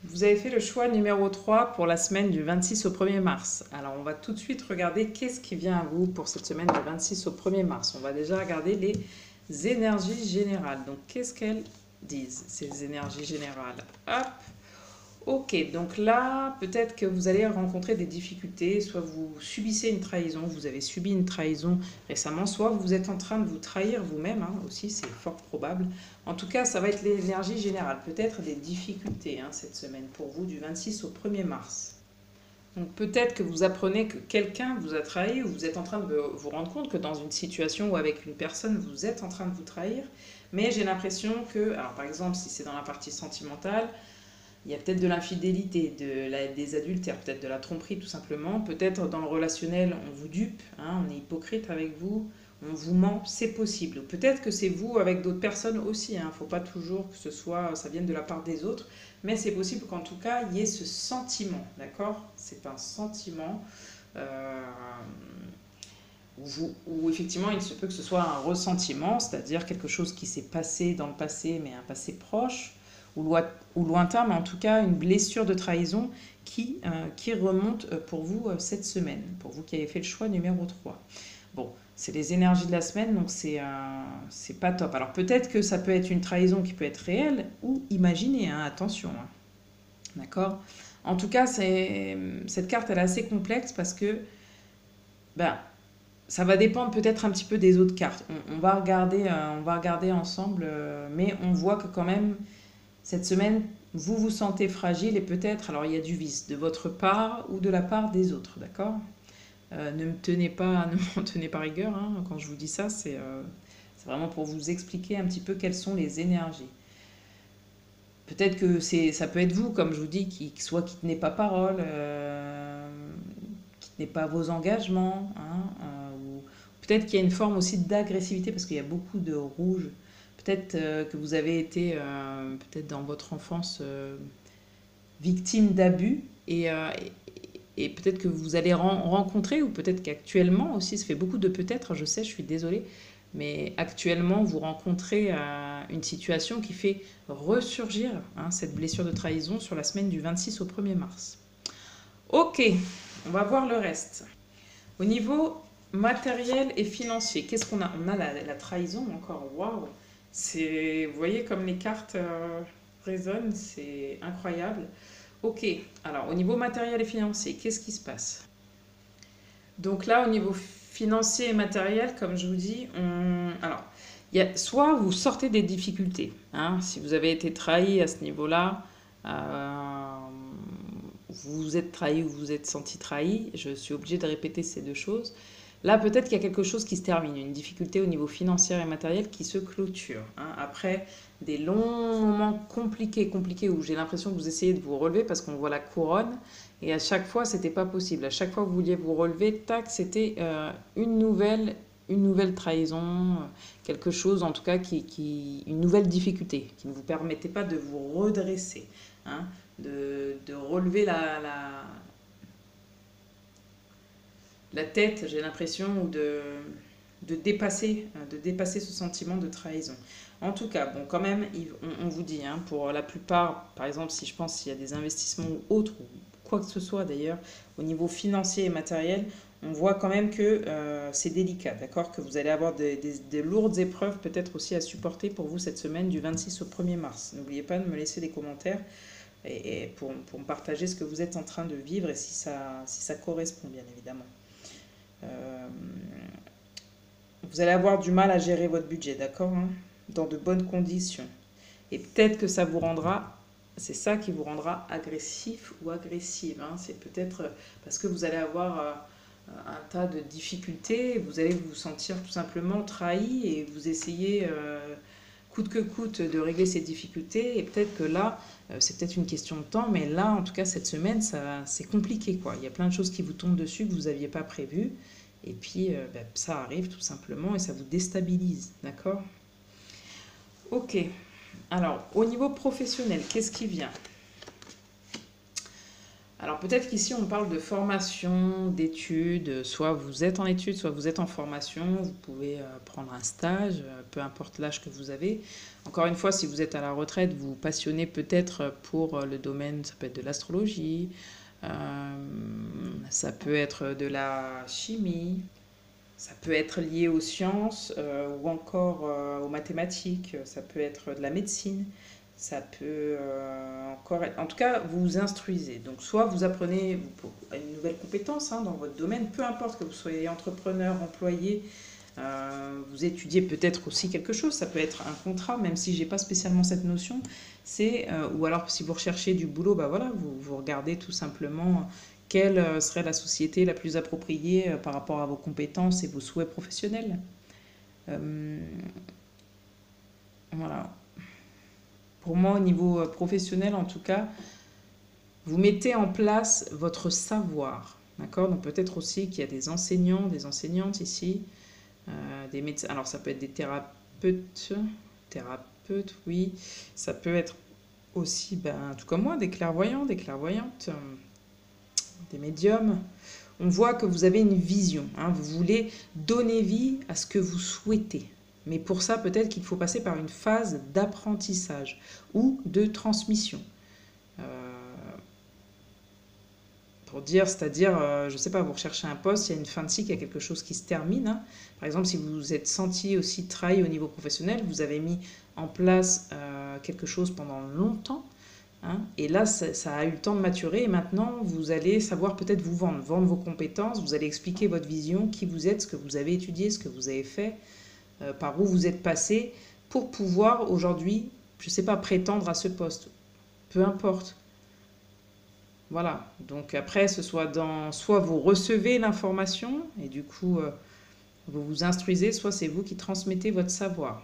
Vous avez fait le choix numéro 3 pour la semaine du 26 au 1er mars. Alors on va tout de suite regarder qu'est-ce qui vient à vous pour cette semaine du 26 au 1er mars. On va déjà regarder les énergies générales. Donc qu'est-ce qu'elles disent, ces énergies générales? Hop. Ok, donc là, peut-être que vous allez rencontrer des difficultés, soit vous subissez une trahison, vous avez subi une trahison récemment, soit vous êtes en train de vous trahir vous-même, hein, aussi, c'est fort probable. En tout cas, ça va être l'énergie générale, peut-être des difficultés cette semaine pour vous du 26 au 1er mars. Donc peut-être que vous apprenez que quelqu'un vous a trahi ou vous êtes en train de vous rendre compte que dans une situation ou avec une personne, vous êtes en train de vous trahir, mais j'ai l'impression que, alors par exemple, si c'est dans la partie sentimentale, il y a peut-être de l'infidélité, des adultères, peut-être de la tromperie tout simplement. Peut-être dans le relationnel, on vous dupe, on est hypocrite avec vous, on vous ment, c'est possible. Peut-être que c'est vous avec d'autres personnes aussi. Il ne faut pas toujours que ça vienne de la part des autres. Mais c'est possible qu'en tout cas, il y ait ce sentiment, d'accord? C'est un sentiment où effectivement, il se peut que ce soit un ressentiment, c'est-à-dire quelque chose qui s'est passé dans le passé, mais un passé proche, ou lointain, mais en tout cas une blessure de trahison qui remonte pour vous cette semaine, pour vous qui avez fait le choix numéro 3. Bon, c'est les énergies de la semaine, donc c'est pas top. Alors peut-être que ça peut être une trahison qui peut être réelle ou imaginée, attention. D'accord? En tout cas, cette carte, elle est assez complexe parce que ça va dépendre peut-être un petit peu des autres cartes. On va regarder ensemble, mais on voit que quand même, cette semaine, vous vous sentez fragile et peut-être, alors il y a du vice de votre part ou de la part des autres, d'accord? Ne m'en tenez pas rigueur, quand je vous dis ça, c'est vraiment pour vous expliquer un petit peu quelles sont les énergies. Peut-être que ça peut être vous, comme je vous dis, qui tenez pas parole, qui tenez pas vos engagements, ou peut-être qu'il y a une forme aussi d'agressivité parce qu'il y a beaucoup de rouge. Peut-être que vous avez été, peut-être dans votre enfance, victime d'abus et peut-être que vous allez rencontrer, ou peut-être qu'actuellement aussi, ça fait beaucoup de peut-être, je sais, je suis désolée, mais actuellement, vous rencontrez une situation qui fait ressurgir cette blessure de trahison sur la semaine du 26 au 1er mars. Ok, on va voir le reste. Au niveau matériel et financier, qu'est-ce qu'on a? On a la trahison encore, waouh! Vous voyez comme les cartes résonnent, c'est incroyable. Ok, alors au niveau matériel et financier, qu'est-ce qui se passe? Donc là, au niveau financier et matériel, comme je vous dis, alors Soit vous sortez des difficultés, hein, si vous avez été trahi à ce niveau-là, euh, vous vous êtes trahi ou vous vous êtes senti trahi, je suis obligée de répéter ces deux choses. Là, peut-être qu'il y a quelque chose qui se termine, une difficulté au niveau financier et matériel qui se clôture, hein. Après des longs moments compliqués où j'ai l'impression que vous essayez de vous relever parce qu'on voit la couronne et à chaque fois, c'était pas possible. À chaque fois que vous vouliez vous relever, tac, c'était une nouvelle trahison, quelque chose en tout cas une nouvelle difficulté qui ne vous permettait pas de vous redresser, hein, de relever la tête, j'ai l'impression, ou de dépasser ce sentiment de trahison. En tout cas, bon, quand même, on vous dit, hein, pour la plupart, par exemple, si je pense s'il y a des investissements ou autres, ou quoi que ce soit d'ailleurs, au niveau financier et matériel, on voit quand même que c'est délicat, d'accord? Que vous allez avoir de lourdes épreuves peut-être aussi à supporter pour vous cette semaine du 26 au 1er mars. N'oubliez pas de me laisser des commentaires et pour me partager ce que vous êtes en train de vivre et si ça correspond bien évidemment. Euh, vous allez avoir du mal à gérer votre budget, d'accord, hein, dans de bonnes conditions. Et peut-être que ça vous rendra, c'est ça qui vous rendra agressif ou agressive, hein. C'est peut-être parce que vous allez avoir un tas de difficultés, vous allez vous sentir tout simplement trahi et vous essayez coûte que coûte de régler ces difficultés. Et peut-être que là, c'est peut-être une question de temps, mais là, en tout cas, cette semaine, c'est compliqué, quoi. Il y a plein de choses qui vous tombent dessus que vous n'aviez pas prévues. Et puis, ça arrive tout simplement et ça vous déstabilise, d'accord? Ok. Alors, au niveau professionnel, qu'est-ce qui vient? Alors peut-être qu'ici on parle de formation, d'études, soit vous êtes en études, soit vous êtes en formation, vous pouvez prendre un stage, peu importe l'âge que vous avez. Encore une fois, si vous êtes à la retraite, vous vous passionnez peut-être pour le domaine, ça peut être de l'astrologie, ça peut être de la chimie, ça peut être lié aux sciences ou encore aux mathématiques, ça peut être de la médecine. Ça peut encore être... En tout cas, vous vous instruisez. Donc, soit vous apprenez une nouvelle compétence, hein, dans votre domaine, peu importe que vous soyez entrepreneur, employé, vous étudiez peut-être aussi quelque chose. Ça peut être un contrat, même si j'ai pas spécialement cette notion. Ou alors, si vous recherchez du boulot, bah voilà, vous regardez tout simplement quelle serait la société la plus appropriée par rapport à vos compétences et vos souhaits professionnels. Euh, voilà. Pour moi, au niveau professionnel, en tout cas, vous mettez en place votre savoir. D'accord? Donc peut-être aussi qu'il y a des enseignants, des enseignantes ici, des médecins. Alors ça peut être des thérapeutes, oui. Ça peut être aussi, tout comme moi, des clairvoyants, des clairvoyantes, des médiums. On voit que vous avez une vision, hein, vous voulez donner vie à ce que vous souhaitez. Mais pour ça, peut-être qu'il faut passer par une phase d'apprentissage ou de transmission. Euh, pour dire, c'est-à-dire, je ne sais pas, vous recherchez un poste, il y a une fin de cycle, il y a quelque chose qui se termine, hein. Par exemple, si vous vous êtes senti aussi trahi au niveau professionnel, vous avez mis en place quelque chose pendant longtemps, hein, et là, ça a eu le temps de maturer et maintenant, vous allez savoir peut-être vous vendre vos compétences, vous allez expliquer votre vision, qui vous êtes, ce que vous avez étudié, ce que vous avez fait, par où vous êtes passé, pour pouvoir aujourd'hui, je ne sais pas, prétendre à ce poste. Peu importe. Voilà. Donc après, soit vous recevez l'information et du coup, vous vous instruisez, soit c'est vous qui transmettez votre savoir.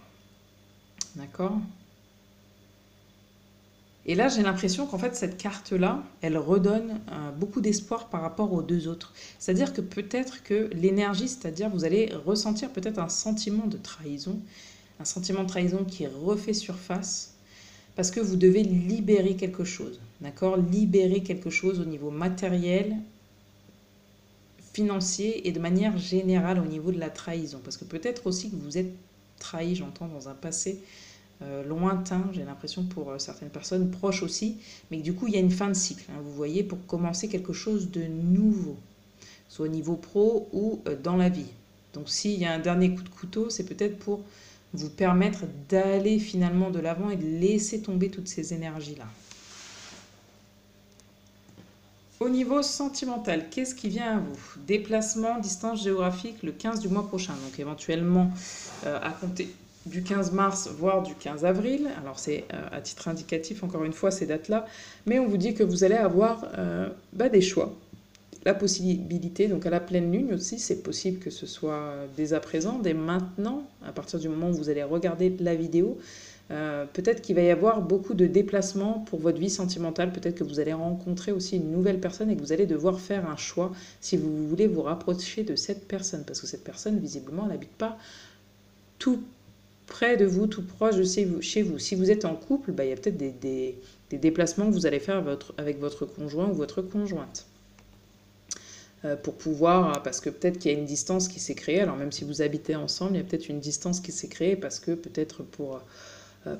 D'accord? Et là, j'ai l'impression qu'en fait, cette carte-là, elle redonne beaucoup d'espoir par rapport aux deux autres. C'est-à-dire que peut-être que l'énergie, c'est-à-dire vous allez ressentir peut-être un sentiment de trahison qui refait surface, parce que vous devez libérer quelque chose, d'accord? Libérer quelque chose au niveau matériel, financier et de manière générale au niveau de la trahison. Parce que peut-être aussi que vous êtes trahi, j'entends, dans un passé lointain, j'ai l'impression pour certaines personnes, proches aussi, mais que du coup il y a une fin de cycle, hein, vous voyez, pour commencer quelque chose de nouveau, soit au niveau pro ou dans la vie. Donc s'il y a un dernier coup de couteau, c'est peut-être pour vous permettre d'aller finalement de l'avant et de laisser tomber toutes ces énergies-là. Au niveau sentimental, qu'est-ce qui vient à vous? Déplacement, distance géographique le 15 du mois prochain, donc éventuellement à compter du 15 mars, voire du 15 avril. Alors c'est à titre indicatif, encore une fois, ces dates-là. Mais on vous dit que vous allez avoir des choix. La possibilité, donc à la pleine lune aussi, c'est possible que ce soit dès à présent, dès maintenant, à partir du moment où vous allez regarder la vidéo. Peut-être qu'il va y avoir beaucoup de déplacements pour votre vie sentimentale. Peut-être que vous allez rencontrer aussi une nouvelle personne et que vous allez devoir faire un choix si vous voulez vous rapprocher de cette personne. Parce que cette personne, visiblement, elle n'habite pas tout près de vous, tout proche de chez vous. Si vous êtes en couple, il y a peut-être des déplacements que vous allez faire avec votre conjoint ou votre conjointe. Pour pouvoir, parce que peut-être qu'il y a une distance qui s'est créée. Alors même si vous habitez ensemble, il y a peut-être une distance qui s'est créée parce que peut-être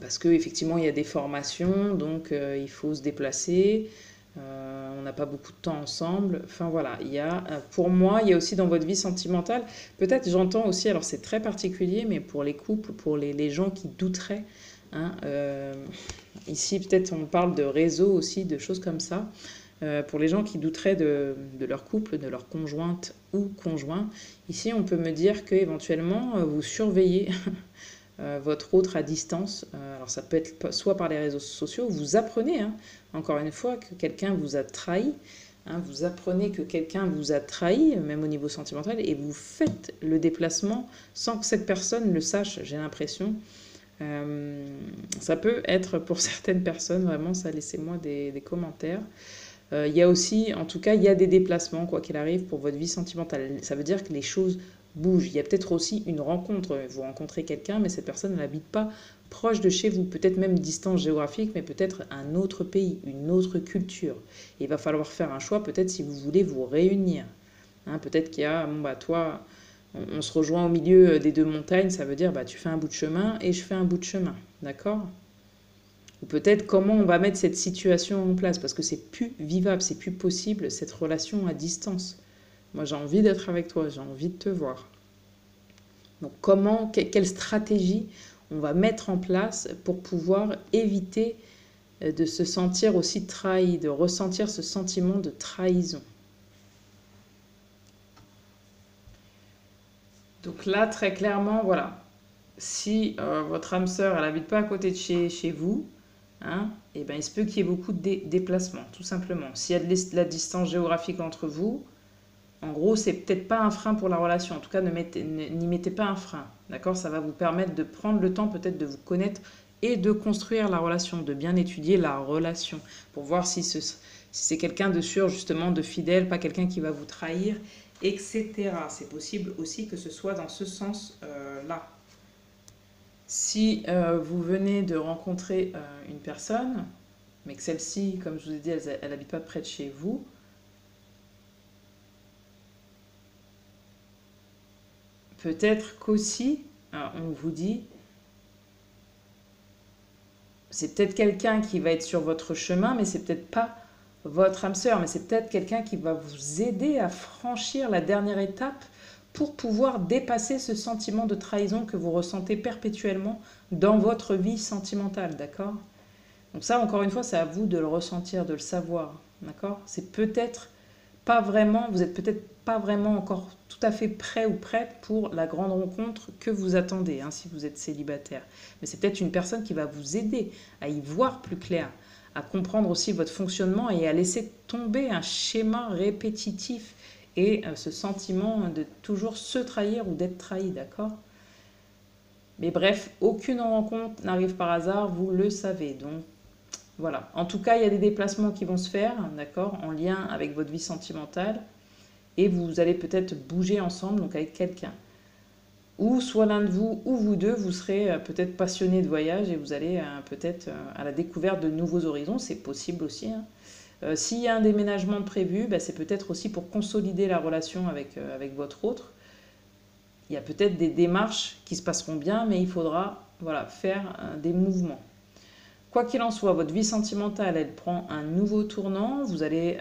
parce qu'effectivement il y a des formations, donc il faut se déplacer, on n'a pas beaucoup de temps ensemble. Enfin voilà, il y a, pour moi, il y a aussi dans votre vie sentimentale, peut-être j'entends aussi, alors c'est très particulier, mais pour les couples, pour les gens qui douteraient, hein, ici peut-être on parle de réseau aussi, de choses comme ça. Pour les gens qui douteraient de leur couple, de leur conjointe ou conjoint, ici on peut me dire qu'éventuellement vous surveillez votre autre à distance. Alors ça peut être soit par les réseaux sociaux, vous apprenez, hein, encore une fois, que quelqu'un vous a trahi. Hein, vous apprenez que quelqu'un vous a trahi, même au niveau sentimental, et vous faites le déplacement sans que cette personne le sache, j'ai l'impression. Ça peut être pour certaines personnes, vraiment, ça, laissez-moi des commentaires. Il y a aussi, en tout cas, il y a des déplacements, quoi qu'il arrive, pour votre vie sentimentale. Ça veut dire que les choses bougent. Il y a peut-être aussi une rencontre. Vous rencontrez quelqu'un, mais cette personne n'habite pas proche de chez vous. Peut-être même distance géographique, mais peut-être un autre pays, une autre culture. Et il va falloir faire un choix, peut-être si vous voulez vous réunir. Hein, peut-être qu'il y a, toi, on se rejoint au milieu des deux montagnes, ça veut dire, tu fais un bout de chemin et je fais un bout de chemin. D'accord ? Ou peut-être comment on va mettre cette situation en place, parce que c'est plus vivable, c'est plus possible, cette relation à distance. Moi, j'ai envie d'être avec toi, j'ai envie de te voir. Donc, quelle stratégie on va mettre en place pour pouvoir éviter de se sentir aussi trahi, de ressentir ce sentiment de trahison. Donc là, très clairement, voilà. Si votre âme sœur, elle n'habite pas à côté de chez vous, hein, et ben, il se peut qu'il y ait beaucoup de déplacements, tout simplement. S'il y a de la distance géographique entre vous, en gros, c'est peut-être pas un frein pour la relation. En tout cas, n'y mettez pas un frein. D'accord ? Ça va vous permettre de prendre le temps peut-être de vous connaître et de construire la relation, de bien étudier la relation pour voir si c'est quelqu'un de sûr, justement, de fidèle, pas quelqu'un qui va vous trahir, etc. C'est possible aussi que ce soit dans ce sens-là. Si vous venez de rencontrer une personne, mais que celle-ci, comme je vous ai dit, elle n'habite pas près de chez vous, peut-être qu'aussi, on vous dit, c'est peut-être quelqu'un qui va être sur votre chemin, mais c'est peut-être pas votre âme sœur, mais c'est peut-être quelqu'un qui va vous aider à franchir la dernière étape pour pouvoir dépasser ce sentiment de trahison que vous ressentez perpétuellement dans votre vie sentimentale, d'accord ? Donc ça, encore une fois, c'est à vous de le ressentir, de le savoir, d'accord ? C'est peut-être pas vraiment, vous êtes peut-être pas vraiment encore tout à fait prêt ou prête pour la grande rencontre que vous attendez, hein, si vous êtes célibataire. Mais c'est peut-être une personne qui va vous aider à y voir plus clair, à comprendre aussi votre fonctionnement et à laisser tomber un schéma répétitif et ce sentiment de toujours se trahir ou d'être trahi, d'accord ? Mais bref, aucune rencontre n'arrive par hasard, vous le savez. Donc voilà. En tout cas, il y a des déplacements qui vont se faire, d'accord, en lien avec votre vie sentimentale. Et vous allez peut-être bouger ensemble, donc avec quelqu'un. Ou soit l'un de vous ou vous deux, vous serez peut-être passionné de voyage et vous allez peut-être à la découverte de nouveaux horizons. C'est possible aussi, hein. S'il y a un déménagement de prévu, c'est peut-être aussi pour consolider la relation avec votre autre. Il y a peut-être des démarches qui se passeront bien, mais il faudra faire des mouvements. Quoi qu'il en soit, votre vie sentimentale, elle prend un nouveau tournant. Vous allez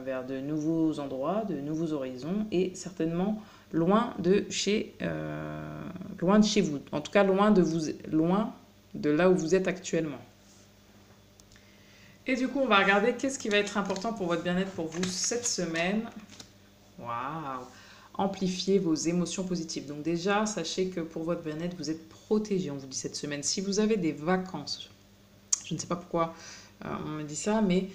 vers de nouveaux endroits, de nouveaux horizons et certainement loin de chez vous. En tout cas, loin de là où vous êtes actuellement. Et du coup, on va regarder qu'est-ce qui va être important pour votre bien-être pour vous cette semaine. Waouh! amplifier vos émotions positives. Donc déjà, sachez que pour votre bien-être, vous êtes protégé, on vous dit cette semaine. Si vous avez des vacances, je ne sais pas pourquoi on me dit ça, mais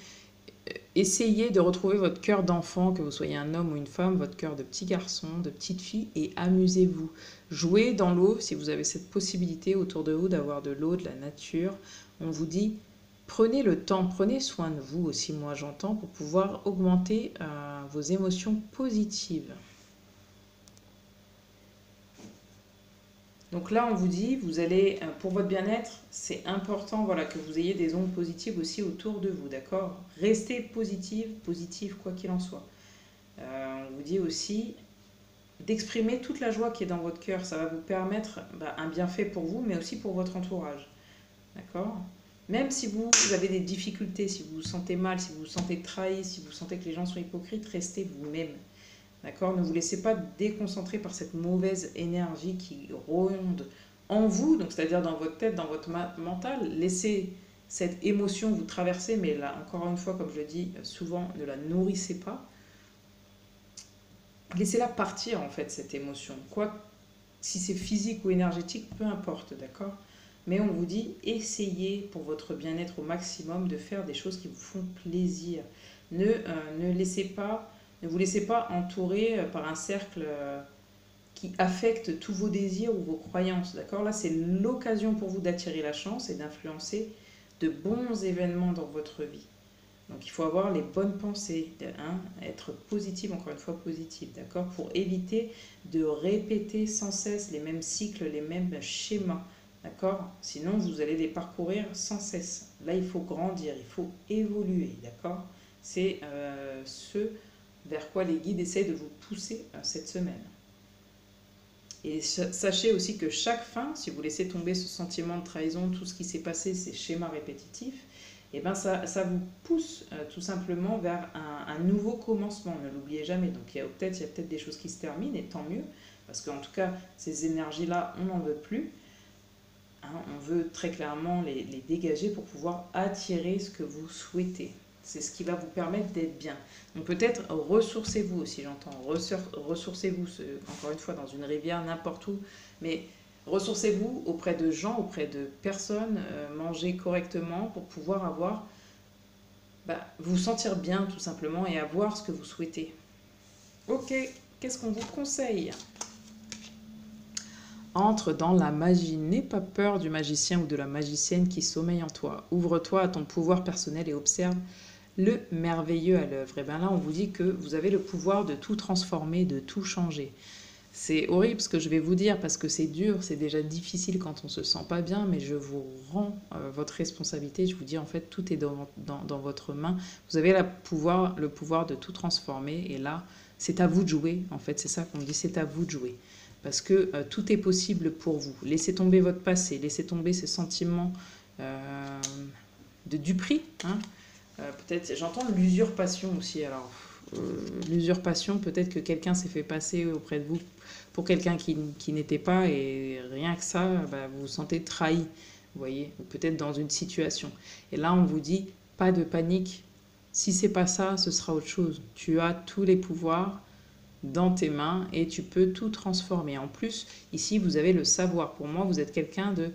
essayez de retrouver votre cœur d'enfant, que vous soyez un homme ou une femme, votre cœur de petit garçon, de petite fille, et amusez-vous. Jouez dans l'eau si vous avez cette possibilité autour de vous d'avoir de l'eau, de la nature. On vous dit, prenez le temps, prenez soin de vous aussi, moi j'entends, pour pouvoir augmenter vos émotions positives. Donc là, on vous dit, vous allez, pour votre bien-être, c'est important voilà, que vous ayez des ondes positives aussi autour de vous, d'accord? Restez positive quoi qu'il en soit. On vous dit aussi d'exprimer toute la joie qui est dans votre cœur. Ça va vous permettre un bienfait pour vous, mais aussi pour votre entourage, d'accord? Même si vous avez des difficultés, si vous vous sentez mal, si vous vous sentez trahi, si vous sentez que les gens sont hypocrites, restez vous-même. D'accord? Ne vous laissez pas déconcentrer par cette mauvaise énergie qui ronde en vous, donc c'est-à-dire dans votre tête, dans votre mental. Laissez cette émotion vous traverser, mais là, encore une fois, comme je le dis souvent, ne la nourrissez pas. Laissez-la partir, en fait, cette émotion. Quoi, si c'est physique ou énergétique, peu importe, d'accord? Mais on vous dit, essayez pour votre bien-être au maximum de faire des choses qui vous font plaisir. Ne laissez pas... Ne vous laissez pas entourer par un cercle qui affecte tous vos désirs ou vos croyances. D'accord? Là, c'est l'occasion pour vous d'attirer la chance et d'influencer de bons événements dans votre vie. Donc, il faut avoir les bonnes pensées, hein, être positive, encore une fois positive, d'accord? Pour éviter de répéter sans cesse les mêmes cycles, les mêmes schémas, d'accord? Sinon, vous allez les parcourir sans cesse. Là, il faut grandir, il faut évoluer, d'accord? C'est ce vers quoi les guides essayent de vous pousser cette semaine. Et sachez aussi que chaque fin, si vous laissez tomber ce sentiment de trahison, tout ce qui s'est passé, ces schémas répétitifs, et ben ça vous pousse tout simplement vers un nouveau commencement, ne l'oubliez jamais. Donc il y a peut-être des choses qui se terminent, et tant mieux, parce qu'en tout cas, ces énergies-là, on n'en veut plus. Hein, on veut très clairement les dégager pour pouvoir attirer ce que vous souhaitez. C'est ce qui va vous permettre d'être bien. Donc peut-être ressourcez-vous aussi, j'entends. Ressourcez-vous, encore une fois, dans une rivière, n'importe où. Mais ressourcez-vous auprès de gens, auprès de personnes. Mangez correctement pour pouvoir vous sentir bien tout simplement et avoir ce que vous souhaitez. Ok, qu'est-ce qu'on vous conseille ? Entre dans la magie. N'aie pas peur du magicien ou de la magicienne qui sommeille en toi. Ouvre-toi à ton pouvoir personnel et observe le merveilleux à l'œuvre. Et bien là, on vous dit que vous avez le pouvoir de tout transformer, de tout changer. C'est horrible ce que je vais vous dire parce que c'est dur, c'est déjà difficile quand on se sent pas bien, mais je vous rends votre responsabilité. Je vous dis en fait, tout est dans votre main. Vous avez le pouvoir de tout transformer et là, c'est à vous de jouer. En fait, c'est ça qu'on dit, c'est à vous de jouer. Parce que tout est possible pour vous. Laissez tomber votre passé, laissez tomber ces sentiments de duperie, hein. Peut-être, j'entends l'usurpation aussi. Alors, l'usurpation, peut-être que quelqu'un s'est fait passer auprès de vous pour quelqu'un qui n'était pas, et rien que ça, vous vous sentez trahi, vous voyez, ou peut-être dans une situation. Et là, on vous dit, pas de panique. Si c'est pas ça, ce sera autre chose. Tu as tous les pouvoirs dans tes mains et tu peux tout transformer. En plus, ici, vous avez le savoir. Pour moi, vous êtes quelqu'un de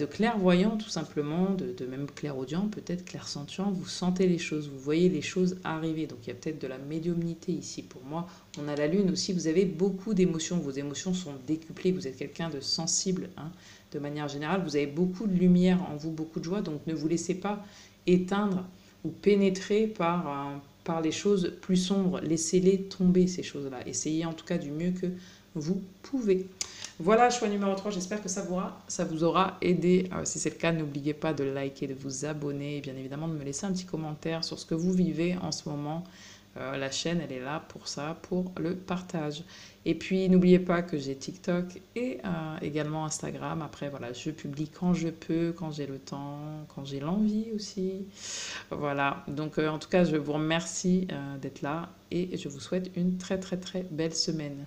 clairvoyant tout simplement, de même clairaudient, peut-être clairsentient, vous sentez les choses, vous voyez les choses arriver. Donc il y a peut-être de la médiumnité ici pour moi. On a la lune aussi, vous avez beaucoup d'émotions, vos émotions sont décuplées, vous êtes quelqu'un de sensible, hein, de manière générale, vous avez beaucoup de lumière en vous, beaucoup de joie, donc ne vous laissez pas éteindre ou pénétrer par les choses plus sombres, laissez-les tomber ces choses-là, essayez en tout cas du mieux que vous pouvez. Voilà, choix numéro 3, j'espère que ça vous aura aidé. Si c'est le cas, n'oubliez pas de liker, de vous abonner et bien évidemment de me laisser un petit commentaire sur ce que vous vivez en ce moment. La chaîne, elle est là pour ça, pour le partage. Et puis, n'oubliez pas que j'ai TikTok et également Instagram. Après, voilà, je publie quand je peux, quand j'ai le temps, quand j'ai l'envie aussi. Voilà, donc en tout cas, je vous remercie d'être là et je vous souhaite une très très très belle semaine.